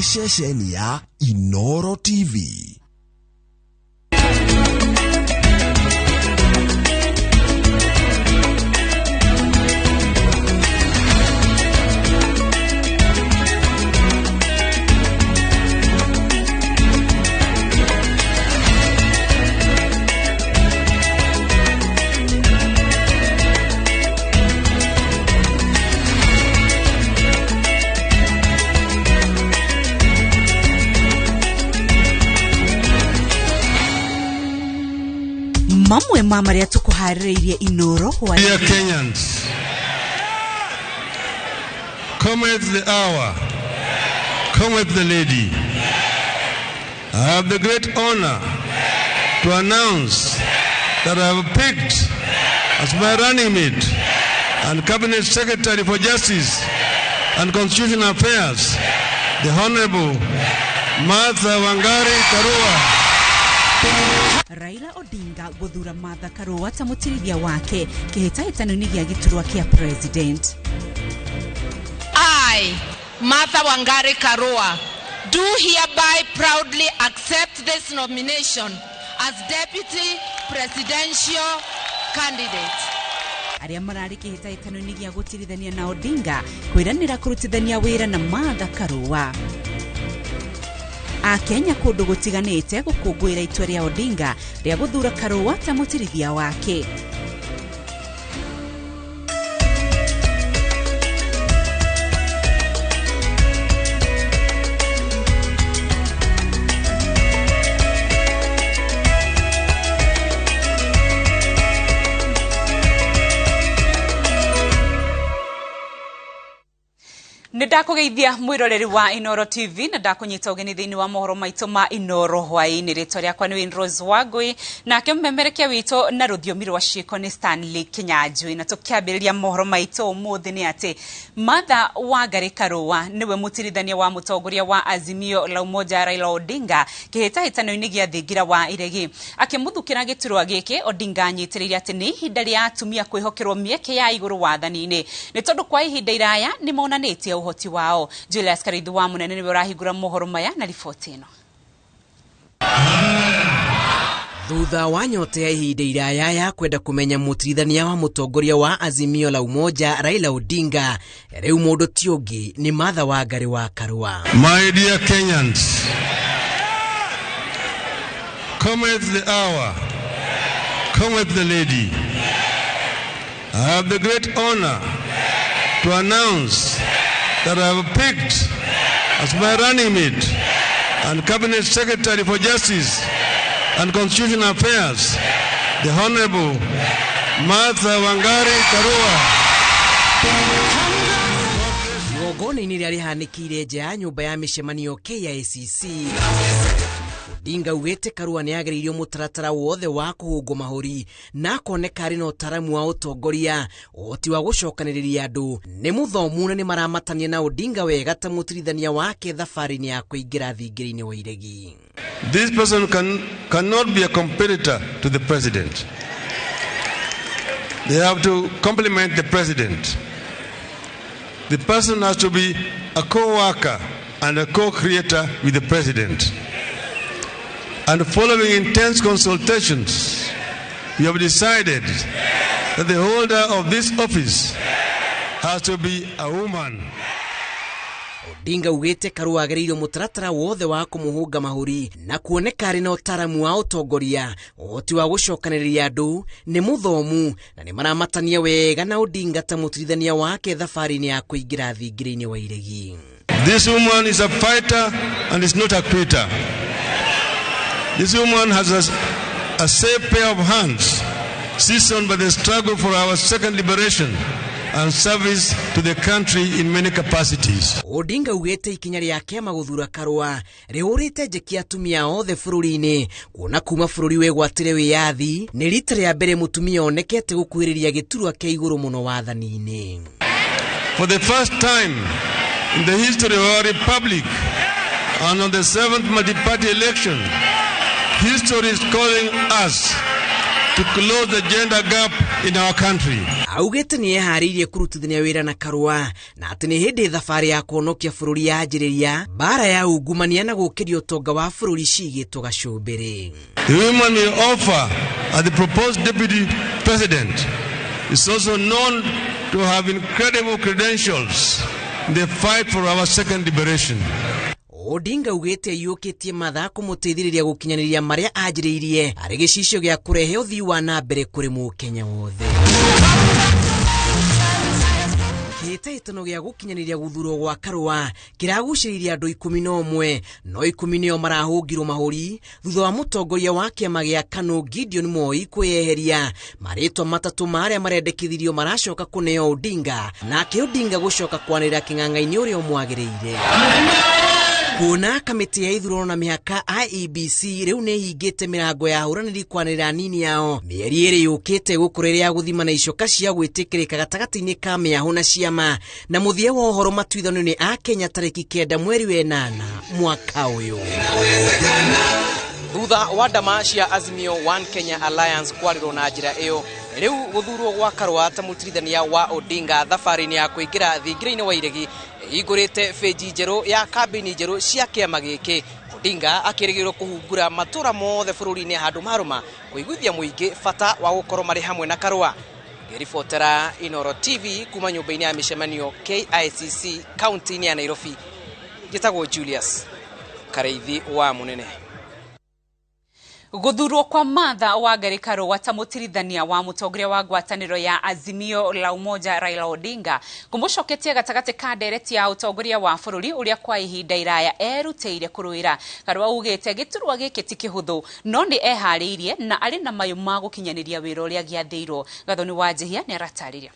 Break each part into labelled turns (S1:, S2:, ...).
S1: shesheni ya Inooro TV.
S2: Mamwe mama ya tukuhaririye Inooro Hwaini.
S3: Dear Kenyans, cometh the hour, cometh the lady. I have the great honor to announce that I have picked as my running mate and Cabinet Secretary for Justice and Constitutional Affairs, the Honorable Martha Wangari Karua.
S2: Raila Odinga guthura Martha Karua ta mutirithia wake kihitahitano-ini gia giturwa kia president.
S4: I, Martha Wangari Karua, do hereby proudly accept this nomination as deputy presidential candidate.
S2: Aria marari kihitahitano-ini gia gutirithania na Odinga kwiranira kurutithania wira na Martha Karua. Kenya kundu gutiganite gukungwira itua ria Odinga ria guthura Karua ta mutirithia wake. Ndakugeithia mwiroreri wa Inooro TV na ndakunyita ugeni thiini wa mohoro maitu ma Inooro Hwaini. Ritwa riakwa ni Rose Wagui na kemmemerekia wito na ruthiomi rwa ciiko ni Stanley Kinyanjui. Na tukiambiriria mohoro maitu umuthi ni ati Martha Wangari Karua niwe mutirithania wa mutongoria wa Azimio la Umoja Raila Odinga kihitahitano-ini gia thingira wa iregi. Akimuthukira giturwa giki Odinga anyitiriire ati ni ihinda ria atumia kwihokerwo mieke ya iguru wathani-ini ni tondu kwa ihinda iraya ni monanitie uhoti wao. Julius Karithu wa munene niwe urahingura mohoro maya na riboti ino.
S5: Thutha wa nyote ya ihinda iraya ya kwenda kumenya mutirithania wa mutongoria wa Azimio la Umoja Raila Odinga, riu mundu ti ungi ni Martha Wangari wa Karua.
S3: My dear Kenyans, cometh the hour, cometh the lady. I have the great honor to announce that I have picked as my running mate and Cabinet Secretary for Justice and Constitutional Affairs, the Honorable Martha Wangari Karua.
S5: Igongona-ini ria rihanikire nja ya nyumba ya mishemanio KICC, Odinga ugite Karua ni agiririo mutaratara wothe wa kuhungo mahuri na koneka ari na utaramu wa utongoria oti wa gucokaniriria andu ni muthomu na ni maramatania na Odinga wega ta mutirithania wake thabari-ini ya kuingira thingira-ini wa iregi.
S3: This person cannot be a competitor to the president. They have to complement the president. The person has to be a co-worker and a co-creator with the president. And following intense consultations, we have decided that the holder of this office has to be a woman.
S5: Odinga ugite Karua agiririo mutaratara wothe wa kumuhunga mahuri na kuoneka ari na utaramu wa utongoria oti wa gucokaniriria andu ni muthomu na ni maramatania wega na Odinga ta mutirithania wake thabari-ini ya kuingira thingira-ini wa iregi.
S3: This woman is a fighter and is not a quitter. This woman has a safe pair of hands, seasoned by the struggle for our second liberation and service to the country in many capacities.
S5: Odinga ugite ikinya riake maguthura Karua rihurite njeki atumia othe bururi-ini kuona kuma bururi wegwatire wiyathi ni rita ria mbere mutumia onekete gukwiriria giturwa kia iguru muno wathani-ini.
S3: For the first time in the history of our republic and on the 7th multi-party election, history is calling us to close the gender gap in our country.
S5: augete ni ehariirie kurutithania wira na Karua na ati ni hindi thabari ya kuonokia bururi yanjiriria bara ya ungumania na gukiria utonga wa bururi cigitwo gacumbiri.
S3: The woman we offer as the proposed deputy president is also known to have incredible credentials in the fight for our second liberation.
S5: Odinga ugete yukitie matha kumuteithiriria gukinyaniria maria ajiriirie ari gicicio gia kurehe uthii wa na mbere kuri Mukenya wothe. Gitaitano gia gukinyaniria guthurwo gwa Karua kiraguciriria andu 11 no 10 marahungirwo mahuri thutha wa mutongoria wa kiama gia KANU Gideon Moi kweyeheria maritwa matatu maria marendekithirio maracoka kuneo Odinga na Odinga gucoka kwanira king'ang'aini uria mwagiriire. Kuna kamiti ya ithurano na mihaka IEBC riu ne hingite mirango ya huraniri kwanira nini yao mieri iri yukite gukureria guthima na icoka cia gwitikirika gatagati-ini ka miahu na ciama na muthia wa uhoro matuithano ni a Kenya tariki 9 mweri wa 8 mwaka uyu. Thutha wa ndama cia Azimio One Kenya Alliance kwarirwo na njira iyo riu guthurwo gwa Karua ta mutirithania wa Odinga thabari-ini ya kuingira thingira-ini wa iregi igurite feji njeru ya kambini njeru cia kiama giki. Odinga akirigirwo kuhungura matura mothe bururi-ini handu maruma kuiguithia muingi bata wa gukorwo mari hamwe na Karua. Ngiribotera Inooro TV kuma nyumba-ini ya mishemanio KICC kaunti-ini ya Nairobi. Gitagwo Julius Kareithi wa Munene.
S2: Guthurwo kwa Martha Wangari Karua ta mutirithania wa mutongoria wa ngwataniro ya Azimio la Umoja Raila Odinga kumucoketie gatagati ka ndereti ya utongoria wa bururi uria kwa ihinda iraya erutĩire kuruira. Karua ugite giturwa giki ti kihuthu no ni ehariirie na ari na mayu ma gukinyaniria wira uria giathirwo. Gathoni wa Njihia ni aratariria.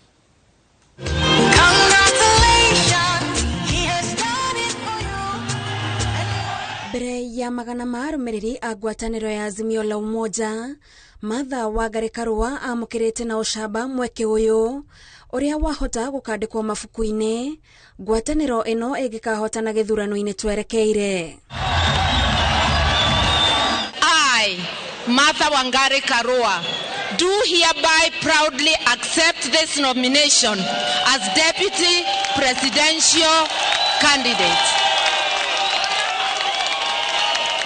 S6: Mbere ya magana ma arumiriri a ngwataniro ya Azimio la Umoja, Martha Wangari Karua amukirite na ucamba mweke uyu uria wahota gukandikwo mabuku-ini ngwataniro ino igikahotana githurano-ini twerekeire.
S4: I, Martha Wangari Karua, do hereby proudly accept this nomination as Deputy Presidential Candidate.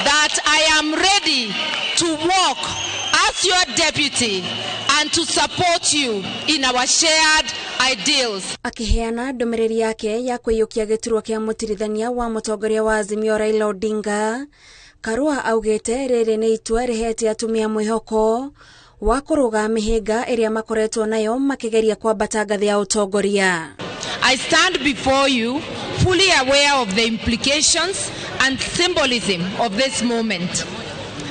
S4: That I am ready to walk as your deputy and to support you in our shared ideals.
S6: Akiheana ndomereri yake ya kwiyukia giturwa kia mutirithania wa mutongoria wa Azimio Raila Odinga, Karua augite riri ni itua rihete atumia mwihoko wa kuruga mihinga iria makoretwo nayo makigeria kwambata ngathi ya utongoria.
S4: I stand before you fully aware of the implications and symbolism of this moment.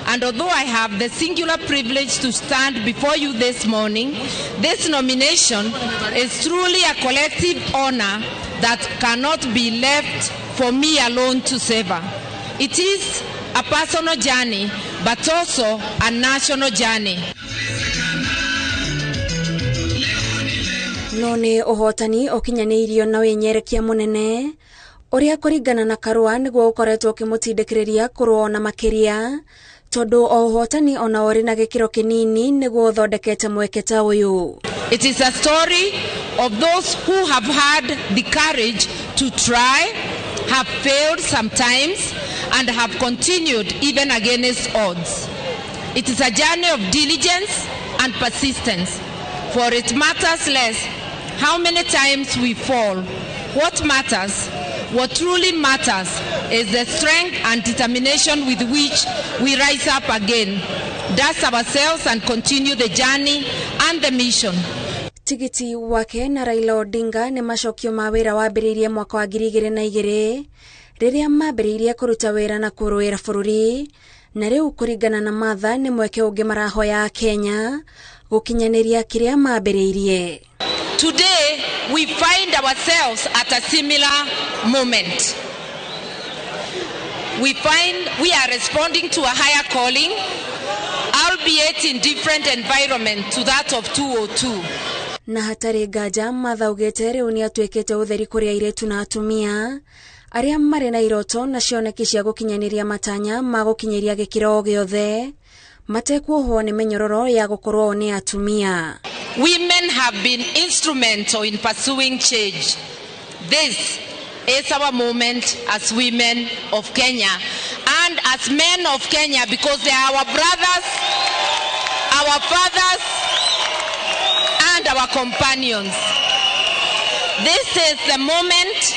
S4: And although I have the singular privilege to stand before you this morning, this nomination is truly a collective honor that cannot be left for me alone to savor. It is a personal journey, but also a national journey.
S6: No ni uhotani okinyaniirio na wenyerekia munene uria kuringana na Karua niguo ukoretwo kimutindikiriria kurwona makiria tondu o uhotani ona uri na gikiro kinini niguo uthondekete mweke ta uyu.
S4: It is a story of those who have had the courage to try, have failed sometimes, and have continued even against odds. It is a journey of diligence and persistence, for it matters less how many times we fall. What matters, what truly matters, is the strength and determination with which we rise up again, dust ourselves and continue the journey and the mission.
S6: Tigiti wake na Raila Odinga ni macokio ma wira wambiriirie mwaka wa 2002 riria mambiriirie kuruta wira na kuruira bururi, na riu kuringana na Martha ni mweke ungi marahoya Kenya gukinyaniria kiria mambiriirie.
S4: Today we find ourselves at a similar moment. We find we are responding to a higher calling, albeit in different environment to that of 202.
S6: Na hatari ngaja Martha ugete riu ni atwekete utheri kuria iretu na atumia aria mari na iroto na cioneki cia gukinyaniria matanya ma gukinyiria gikiro giothe matekuohwo ni menyororo ya gukorwo ni atumia.
S4: women have been instrumental in pursuing change. This is our moment as women of Kenya and as men of Kenya, because they are our brothers, our fathers, and our companions. This is the moment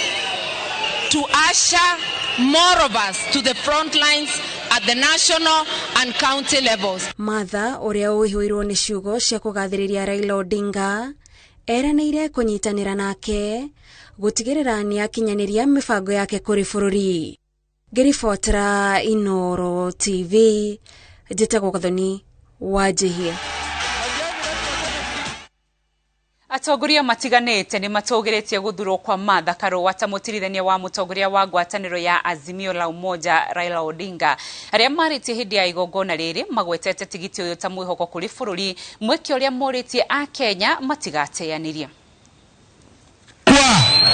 S4: to usher more of us to the front lines at the national and county levels.
S6: Martha, uria uhiuirwo ni ciugo cia kugathiriria Raila Odinga, eranĩire kunyitanĩra nake gutigirira ni akinyaniria mibango yake kuri bururi. Ngiribotera Inooro TV, njitagwo Gathoni Wanjihia.
S2: Atongoria matiganite ni matogeretie guthurwo kwa Martha Karua ta mutirithania wa mutongoria wa ngwataniro ya Azimio la Umoja Raila Odinga. Aria maritie hindi ya igongona riri magwetete tigiti uyu ta mwihoko kuri bururi, mweke uria moritie a Kenya matigateanirie.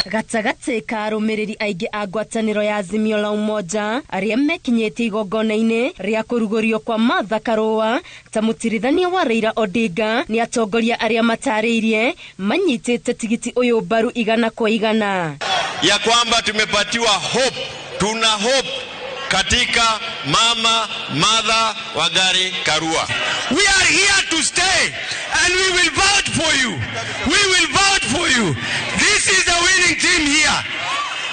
S7: Gatagate ka arumiriri aingi a ngwataniro ya Azimio la Umoja aria mekinyete igongona-ini ria kurugurio kwa Martha Karua ta mutirithania wa Raila Odinga ni atongoria aria matariirie manyitete tigiti uyu baru igana kwa igana,
S8: ya kwamba tumepatiwa hope, tuna hope katika mama Martha Wangari Karua.
S9: We are here to stay and we will vote for you. We will vote for you. This is the winning team here.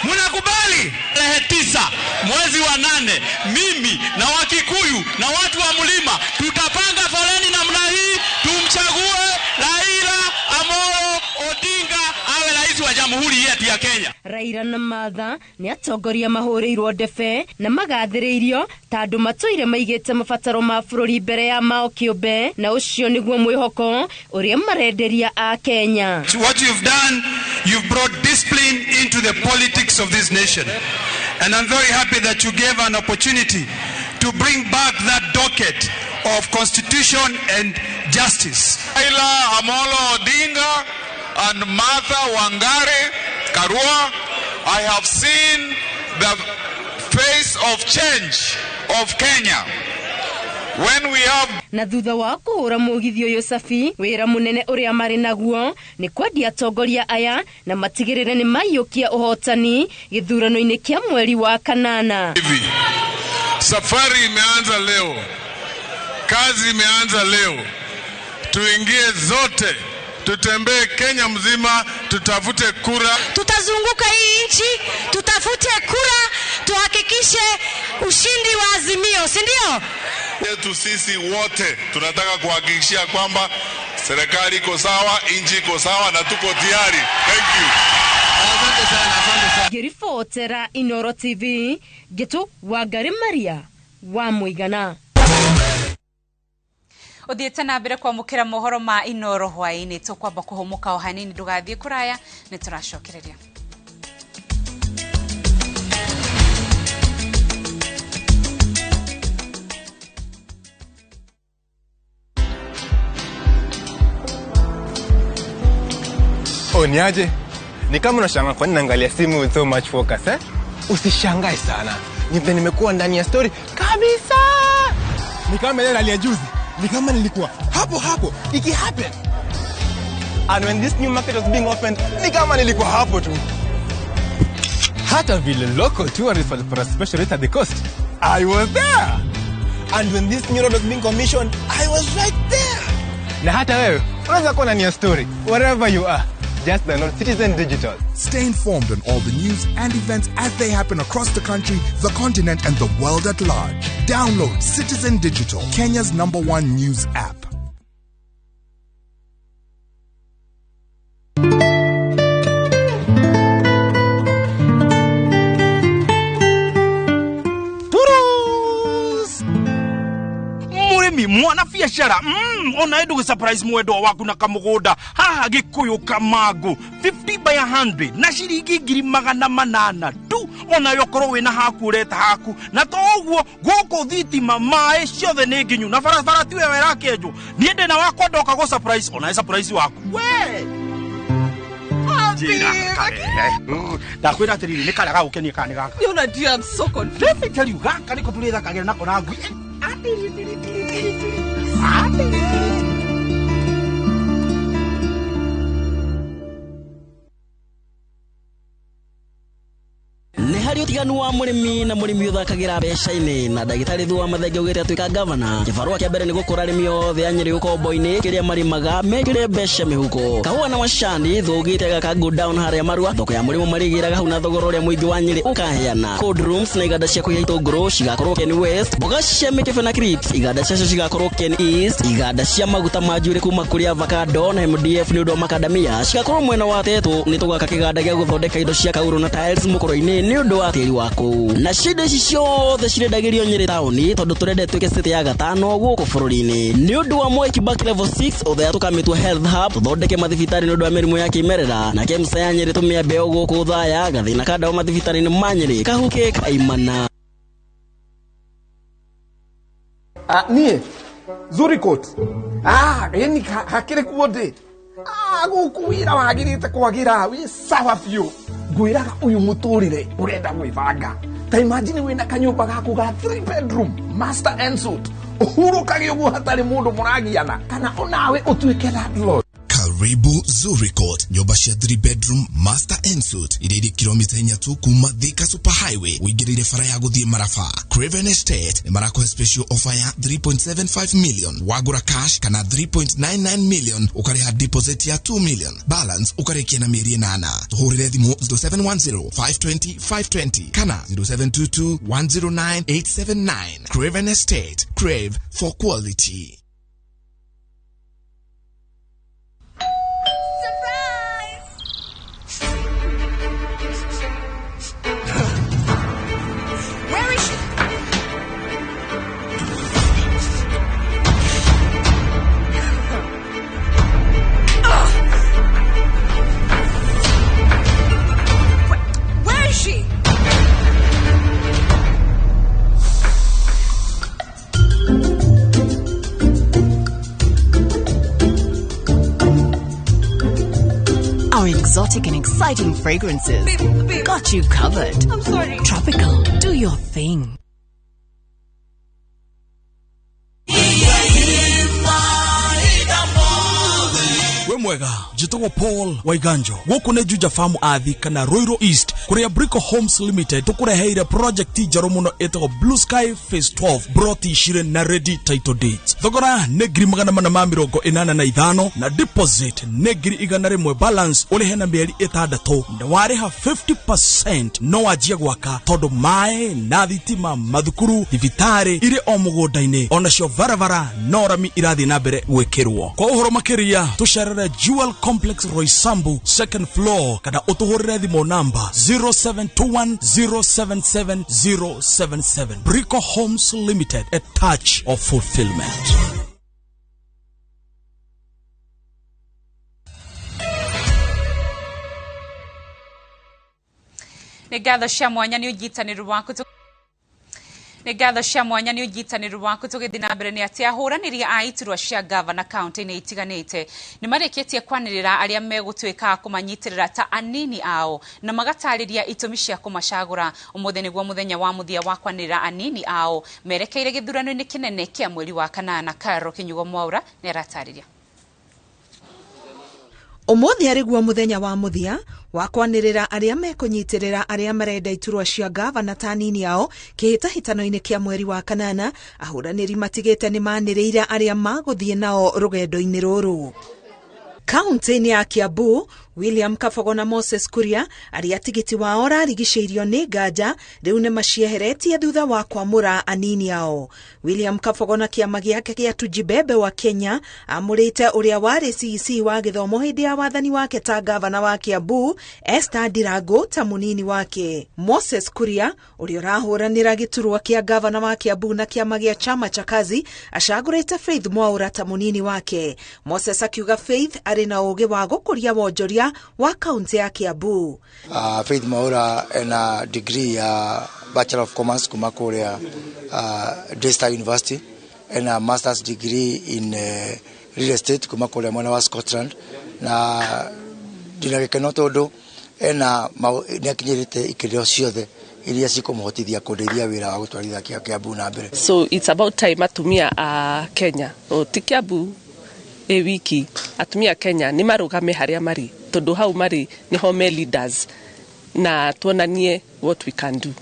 S9: Munakubali?
S8: Tarehe 9 mwezi wa 8, mimi na Wakikuyu na watu wa Mlima tutapanga foleni namna hii tumchague Raila Amolo Odinga awe rais wa jamhuri yetu ya Kenya.
S7: Raila na Martha ni atongoria mahurirwo ndebe na magathiriirio tandu matuire maigite mabataro ma bururi mbere ya mao kiumbe, na ucio niguo mwihoko uria marenderia a Kenya.
S9: What you've done, you've brought discipline into the politics of this nation. And I'm very happy that you gave an opportunity to bring back that docket of constitution and justice.
S8: Raila Amolo Odinga and Martha Wangari Karua, I have seen the face of change of Kenya. When we have
S7: na thutha wa kuhura mugithio Yosafi wira munene uria mari naguo ni kwendia atongoria aya na matigirire ni mayukia uhotani githurano-ini kia mweri wa kanana.
S3: Safari imeanza leo, kazi imeanza leo, tuingie zote, tutembee Kenya mzima, tutafute kura.
S10: Tutazunguka hii nchi, tutafute kura, tuhakikishe ushindi wa Azimio, si ndio?
S3: Yetu sisi wote tunataka kuhakikishia kwamba serikali iko sawa, nchi iko sawa na tuko tayari. Thank you.
S9: Asante sana.
S7: Ngiribotera Inooro TV, Getu Wangari Maria wa Muigana.
S2: Uthiete na mbere kwa mukira mohoro ma Inooro Hwaini, tukwamba kuhumuka o hanini ndugathie kuraya, ni turacokereria.
S11: Niaje? Ni kama unashangaa kwa nini naangalia simu with so much focus, eh? Usishangae sana. Nimekuwa ndani ya story kabisa. Ni kama ile hali ya juzi. Ni kama nilikuwa hapo iki happen. And when this new market was being opened, ni kama nilikuwa hapo tu. Hata vile local tourists for a special rate at the coast, I was there. And when this new road was being commissioned, I was right there. Na hata wewe unaweza kuwa ndani ya story wherever you are. Just download Citizen Digital.
S1: Stay informed on all the news and events as they happen across the country, the continent, and the world at large. Download Citizen Digital, Kenya's #1 news app.
S9: Mwana biashara ona edu surprise mwendo waku na kamugoda haha Gikuyu Kamago 50 by 100 na shiringi 800 tu ona yokoro wina haku reta haku na toguo goko thitima mae ciothe ni nginyu na barabara tiwe wera kenjo niende na wakwa ndoka go surprise ona surprise waku we ndakwira atiriri ni karaga ukenie kani gaka
S12: you know dear I'm so confused.
S9: Let me tell you gaka niko tuletha kagera nako na ngui
S12: utiganu wa murimi na murimi uthakagira besha-ini na ndagitari Thua Mathenge ugite atuika governor kibarua kia mbere ni gukura arimi othe a Nyeri ukombo-ini kiria marimaga mekire besha mihuko kahua na macani thugite gaka go down haria Marua thoko ya murimo marigiraga hau na thogoro ria muingi wa Nyeri ukaheana cold rooms na iganda cia kuiha itunguru cigakorwo Ken West boga cia Mikefe na Crips iganda cia cigakorwo Ken East iganda cia maguta ma njuri kuma kuri avocado na MDF ni undu wa macadamia cigakorwo mwena wa Tetu ni tugaka kiganda gia guthondeka indo cia kauro na tiles mukoro-ini ni undu wa tiri waku na cindo ici ciothe cirendagirio Nyeri tauni tondu turende twike city ya gatano guku bururi-ini ni undu wa Moi Kibaki level 6 othe atukamitwa health hub tuthondeke mathibitari ni undu wa mirimu ya kimerera na KEMSA ya Nyeri tumia guku thaya gathina kada mathibitari-ini ma Nyeri kahuke kaimana
S13: nie zuri coat yani hakire kuode gukuira wagirite kwagira wi sawa fio gwiraga uyu muturire urenda gwibanga ta imagine wina kanyumba gaku ga 3 bedroom master and suite uhurukage ugu hatari mundu muragiana kana onawe utuike landlord.
S1: Karibu Zuri Court, nyumba cia 3 bedroom master and suite iriri kilomita 4 tu kuma Thika Super Highway wigirire fara ya guthie Marafa. Craven Estate marako special offer ya 3.75 million wagura cash kana 3.99 million ukariha deposit ya 2 million balance ukarikia na mieri 8 tuhurire thimu 0710 520 520 kana 0722 109 879. Craven Estate, crave for quality.
S14: Exotic and exciting fragrances. Got you covered.
S10: I'm sorry.
S14: Tropical. Do your thing.
S9: Mwega jitogo Paul Waiganjo guku ne Juja Farm athi kana Roiro East kuria Brico Homes Limited tukureheire project jaro muno etago Blue Sky Phase 12 broti shire na ready title date thogora negri magana mana ma 85 na deposit negri igana rimwe balance uri hena mieri 6 na wariha 50% no wajia gwaka tondu mae na thitima mathukuru thibitari ire o mugonda-ini ona cio varavara no rami irathi na mbere gwikirwo kwa uhoro makiria tusharere Jewel Complex Roysambu second floor kada utuhorere thimo number 0721077077. Brico Homes Limited, a touch of fulfillment.
S2: Negatho cia mwanya ni ugitaniro waku Negatho cia mwanya ni ugitaniro waku tugithi na mbere ni ati ahuraniri a iturwa cia governor county-ini itiganite ni mareketie kwanirira aria megutwika kumanyitirira ta anini ao na magatariria itumi cia kumacagura umuthi niguo muthenya wa muthia wa kwanirira anini ao merekeire githurano-ini kinene kia mweri wa kanana. Karo Kinyugo Mwaura ni aratariria.
S15: Umuthi ariguo muthenya wa muthia wa kwanirira aria mekunyitirira aria marenda iturwa cia governor ta nini ao kihitahitano-ini kia mweri wa kanana. Ahuraniri matigite ni maniriire aria maguthie nao rugendo-ini ruru. Kaunti-ini ya Kiambu, William Kabogo na Moses Kuria aria tigiti wao rarigiceirio ni nganja riu ni macieheretie thutha wa kwamura anini ao. William Kabogo na kiama giake gia Tujibebe wa Kenya amurite uria wari CEC wa githomo hindi ya wathani wake ta gavana wa Kiambu Esther Dirago ta munini wake. Moses Kuria uria rahuranira giturwa kia gavana wa Kiambu na kiama gia chama cha kazi acagurite Faith Mwaura ta munini wake. Moses akiuga Faith ari na uge wa gukuria wonjoria wa kaunti ya Kiambu.
S16: Faith Mwaura ena degree ya Bachelor of Commerce kuma kuria Daystar University, ena master's degree in real estate kuma kuria mwana wa Scotland, na dinagikeno tondu ena nyakinyirite ikirio ciothe iria cikumhotithia kundeithia wira wa gutwarithia Kiambu na mbere.
S17: So it's about time atumia Kenya o ti Kiambu wiki atumia Kenya ni marugame haria mari tondu hau mari ni home leaders na tuonanie what we can do.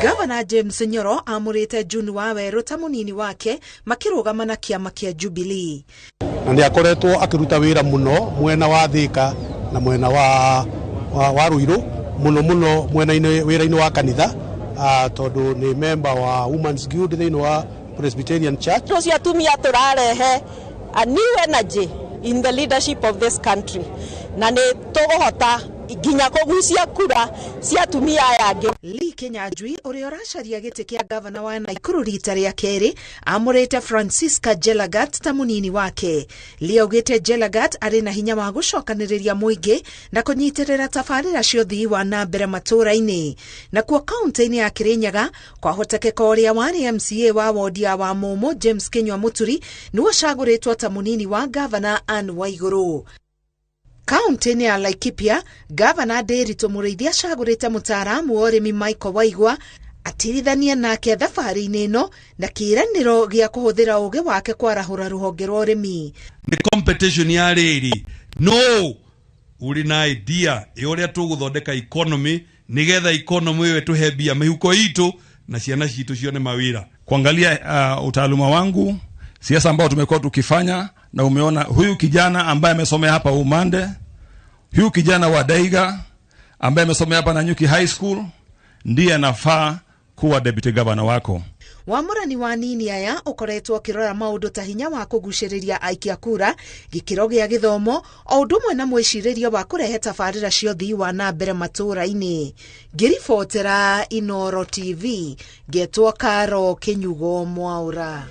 S15: Governor James Nyoro amurite June Waweru ta munini wake makirugama na kiama kia Jubilee.
S18: Na ndi akoretwo akiruta wira muno mwena wa Thika na mwena wa Ruiru muno mwena wira-ini wa kanitha tondu ni member wa Women's Guild thini wa Presbyterian Church.
S19: Tucio atumia turarehe a new energy in the leadership of this country. Na ni tuguhota ginya kugucia kura cia atumia yangi.
S15: Lee Kenyanjui uri oracaria giti kia governor wa Naikuru rita ria keri amurite Francisca Jelagat ta munini wake. Lee augite Jelagat ari na hinya wa gucokaniriria muingi na kunyitirira tabarira cia uthii wa na mbere matura-ini. Na kuo kaunti-ini ya Kirinyaga kwa hotekeka uria wari MCA wa wodi ya Wamumu James Kinyua Muturi niwe caguritwo ta munini wa governor Anne Waiguru. Kaunti-ini ya Laikipia, Governor Nderitu Muriithi acagurite mutaaramu wa urimi Michael Waigwa atirithania nake thabari-ini ino na kiiraniro gia kuhuthira uge wake kwarahura ruhonge rwa urimi.
S20: Ni competition ya riri. No! Uri na idea uria tuguthondeka economy nigetha economy iwe tuhe mbia mihuko itu na ciana citu cione mawira.
S9: Kuangalia utaaluma wangu, siasa ambao tumekuwa tukifanya, na umeona huyu kijana ambaye amesomea hapa Umande, huyu kijana wa Daiga ambaye amesomea hapa Nanyuki High School ndiye anafaa kuwa deputy governor wako.
S15: Wamurani wa nini aya ukoretwo kirora maundu ta hinya wa kuguciriria aikia kura, gikiro gia githomo o udumwe na mwiciririo wa kurehe tabarira cia uthii wa na mbere matura-ini. Ngiribotera Inooro TV, getwo Karo Kinyugo Mwaura.